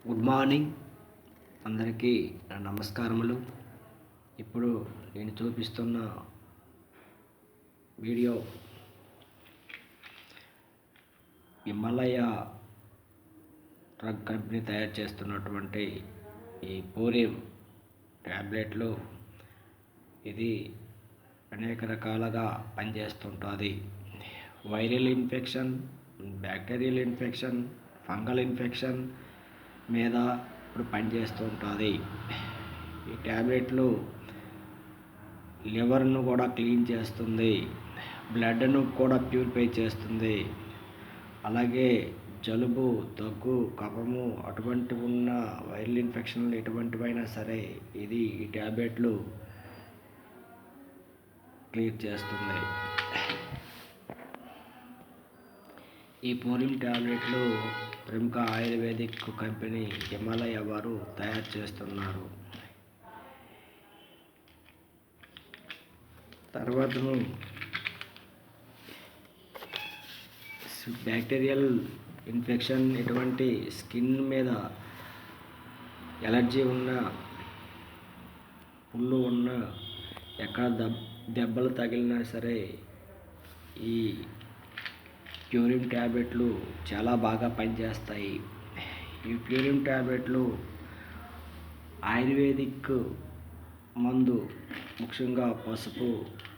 Good morning అందరికీ నా నమస్కారములు. ఇప్పుడు నేను చూపిస్తున్న వీడియో హిమాలయ డ్రగ్ కంపెనీ తయారు చేస్తున్నటువంటి ఈ పూరిం ట్యాబ్లెట్లు. ఇది అనేక రకాలుగా పనిచేస్తుంటుంది. Viral infection, bacterial infection, fungal infection మీద ఇప్పుడు పనిచేస్తూ ఉంటుంది. ఈ ట్యాబ్లెట్లు లివర్ను కూడా క్లీన్ చేస్తుంది, బ్లడ్ను కూడా ప్యూరిఫై చేస్తుంది. అలాగే జలుబు, దగ్గు, కఫము అటువంటి ఉన్న వైరల్ ఇన్ఫెక్షన్లు ఎటువంటివైనా సరే ఈ ట్యాబ్లెట్లు క్లియర్ చేస్తుంది. ఈ పూరిం ట్యాబ్లెట్లు ప్రముఖ ఆయుర్వేదిక్ కంపెనీ హిమాలయ వారు తయారు చేస్తున్నారు. తర్వాత బ్యాక్టీరియల్ ఇన్ఫెక్షన్, ఎటువంటి స్కిన్ మీద ఎలర్జీ ఉన్న, పుళ్ళు ఉన్న, ఎక్కడ దెబ్బలు తగిలినా సరే ఈ పూరిం ట్యాబ్లెట్లు చాలా బాగా పనిచేస్తాయి. ఈ పూరిం ట్యాబ్లెట్లు ఆయుర్వేదిక్ మందు, ముఖ్యంగా పసుపు,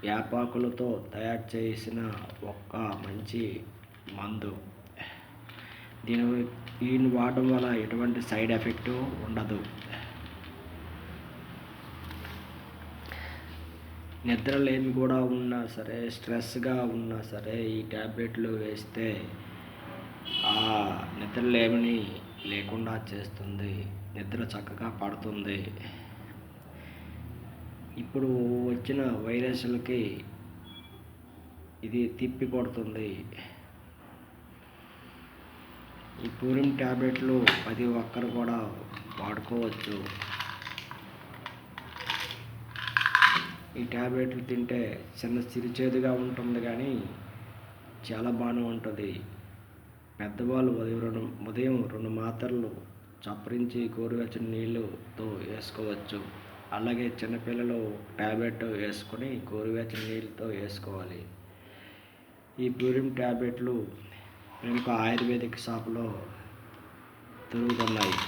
వేపాకులతో తయారు చేసిన ఒక మంచి మందు. దీన్ని వాడడం వల్ల ఎటువంటి సైడ్ ఎఫెక్ట్ ఉండదు. నిద్రలేమి కూడా ఉన్నా సరే, స్ట్రెస్గా ఉన్నా సరే ఈ ట్యాబ్లెట్లు వేస్తే ఆ నిద్రలేమిని లేకుండా చేస్తుంది, నిద్ర చక్కగా పడుతుంది. ఇప్పుడు వచ్చిన వైరస్లకి ఇది తిప్పి కొడుతుంది. ఈ పూరిం ట్యాబ్లెట్లు ప్రతి ఒక్కరు కూడా వాడుకోవచ్చు. ఈ ట్యాబ్లెట్లు తింటే చిన్న సిరిచేదుగా ఉంటుంది, కానీ చాలా బాగానే ఉంటుంది. పెద్దవాళ్ళు ఉదయం 2 మాత్రలు చప్పరించి గోరువెచ్చని నీళ్ళతో వేసుకోవచ్చు. అలాగే చిన్నపిల్లలు ట్యాబ్లెట్ వేసుకొని గోరువెచ్చని నీళ్ళతో వేసుకోవాలి. ఈ పూరిం ట్యాబ్లెట్లు ప్రముఖ ఆయుర్వేదిక్ షాపులో దొరుకుతున్నాయి.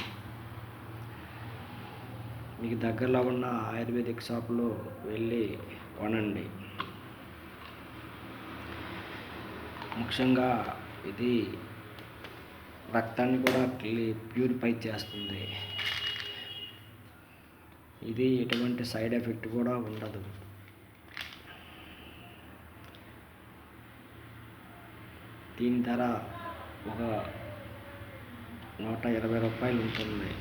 మీకు దగ్గరలో ఉన్న ఆయుర్వేదిక్ షాపులో వెళ్ళి కొనండి. ముఖ్యంగా ఇది రక్తాన్ని కూడా ప్యూరిఫై చేస్తుంది. ఇది ఎటువంటి సైడ్ ఎఫెక్ట్ కూడా ఉండదు. దీని ధర ఒక 120 రూపాయలు ఉంటుంది.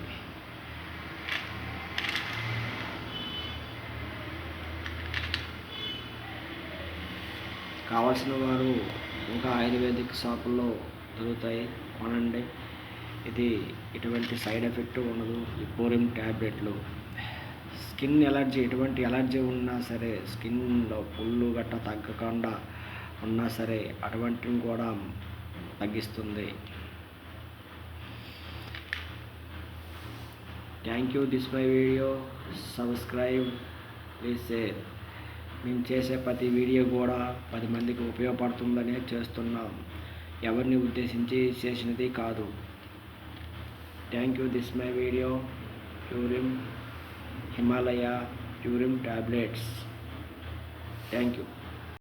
కావాల్సిన వారు ఇంకా ఆయుర్వేదిక్ షాపుల్లో దొరుకుతాయి, కొనండి. ఇది ఎటువంటి సైడ్ ఎఫెక్ట్ ఉండదు. ఈ పూరిం ట్యాబ్లెట్లు స్కిన్ ఎలర్జీ, ఎటువంటి ఎలర్జీ ఉన్నా సరే, స్కిన్లో పుళ్ళు గట్ట తగ్గకుండా ఉన్నా సరే అటువంటివి కూడా తగ్గిస్తుంది. Thank you. This my video. Subscribe, please share. మేము చేసే ప్రతి వీడియో కూడా 10 మందికి ఉపయోగపడుతుందనే చేస్తున్నాం, ఎవరిని ఉద్దేశించి చేసినది కాదు. Thank you. This my video. Purim Himalaya Purim tablets. Thank you.